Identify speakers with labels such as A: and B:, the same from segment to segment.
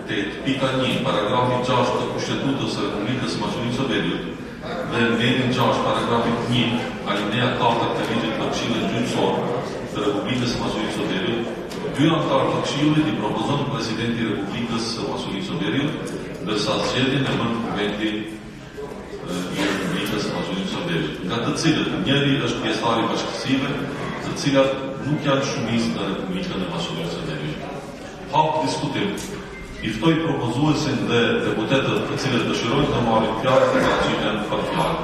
A: комитет питање параграфи 6 од Конституција со Република Македонија велат во еден 6 параграфи 2 алинеја 4 те лежат на чилен џуцор за Република Македонија велат Бюрантар факшијове и пропозон президенти Република Македонија велат да са зедени на конвенти и Република Македонија велат. Ката цилят njeri është pjesëtari bashkësive, të cilat nuk janë shumicë në Republikën e Maqedonisë së Veriut. Hap diskutim. I ftoj propozuesin dhe deputetët të cilët dëshirojnë të marrin fjalë të cilën për fjalë.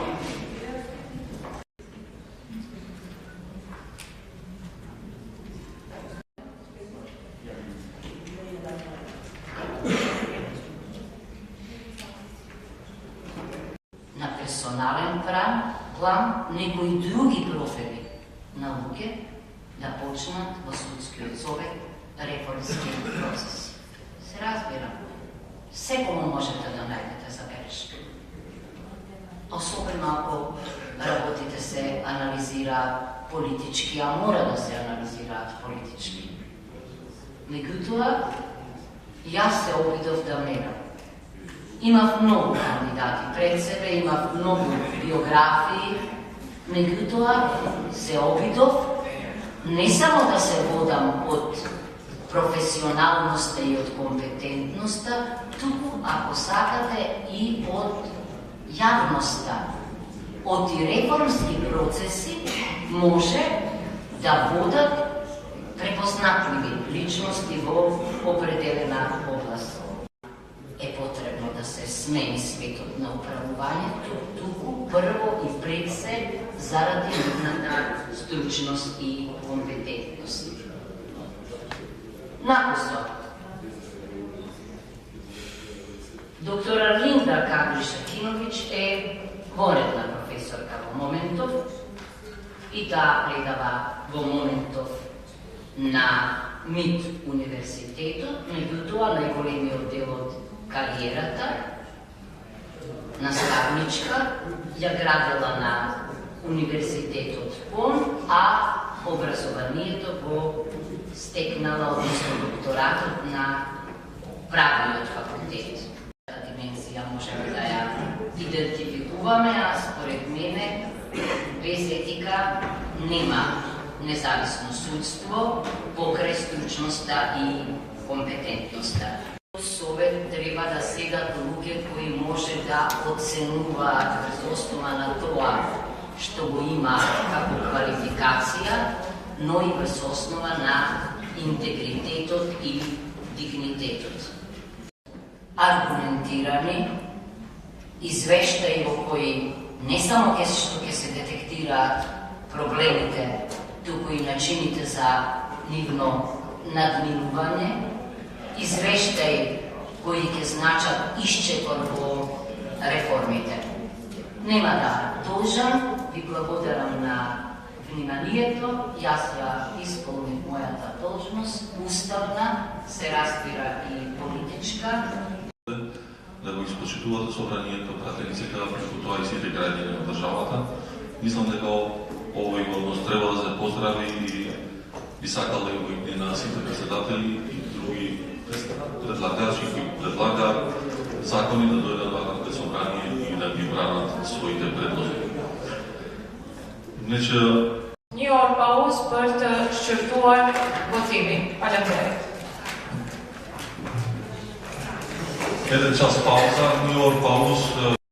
B: На персонален план некои други профили на луѓе да почнат во судскиот совет реформски процеси. Се разбира, секому можете да најдете забелешка. Особено ако работите се анализираат политички, а мора да се анализираат политички. Меѓутоа, јас се обидов да мерам. Имав многу кандидати пред себе, имав многу биографии, меѓутоа се обидов не само да се водам од професионалноста и од компетентноста, туку, ако сакате, и од јавноста. Од и реформски процеси може да водат препознатливи личности во определена област. Е потребно да се смени светот на управувањето, туку прво и пред се заради нивната стручност и компетентност. Накусо, доктор Арлинда Кагли-Шакиновиќ е воредна професорка во моментов и таа предава во моментов на МИТ университетот, меѓутоа најголемиот дел од кариерата наставничка ја градела на университетот ПОН, а образованието го стекнала, односно докторатот на правниот факултет. Таа димензија можеме да ја идентификуваме, а според мене без етика нема независно судство покрај стручноста и компетентноста. Совет треба да седат луѓе кои може да оценуваат врз основа на тоа што го има како квалификација, но и врз основа на интегритетот и дигнитетот. Аргументирани извештаи во кои не само што ќе се детектираат проблемите, туку и начините за нивно надминување, извештаи кои ќе значат исчекор во реформите. Нема да должам, ви благодарам на вниманието, јас ја исполнив мојата должност, уставна, се разбира и политичка.
A: Да го испочитувате собранието, пратениците преку тоа и сите граѓани на државата. Мислам дека овој однос треба да се поздрави и би сакал да го и на сите председатели и други предлагачи кои предлагаат закони да дојдат во пред собрание и да ги бранат своите предлози.
C: Një orë pauzë për të shqyrtuar votimin. Faleminderit.
A: Edhe ças pauza, një orë pauzë.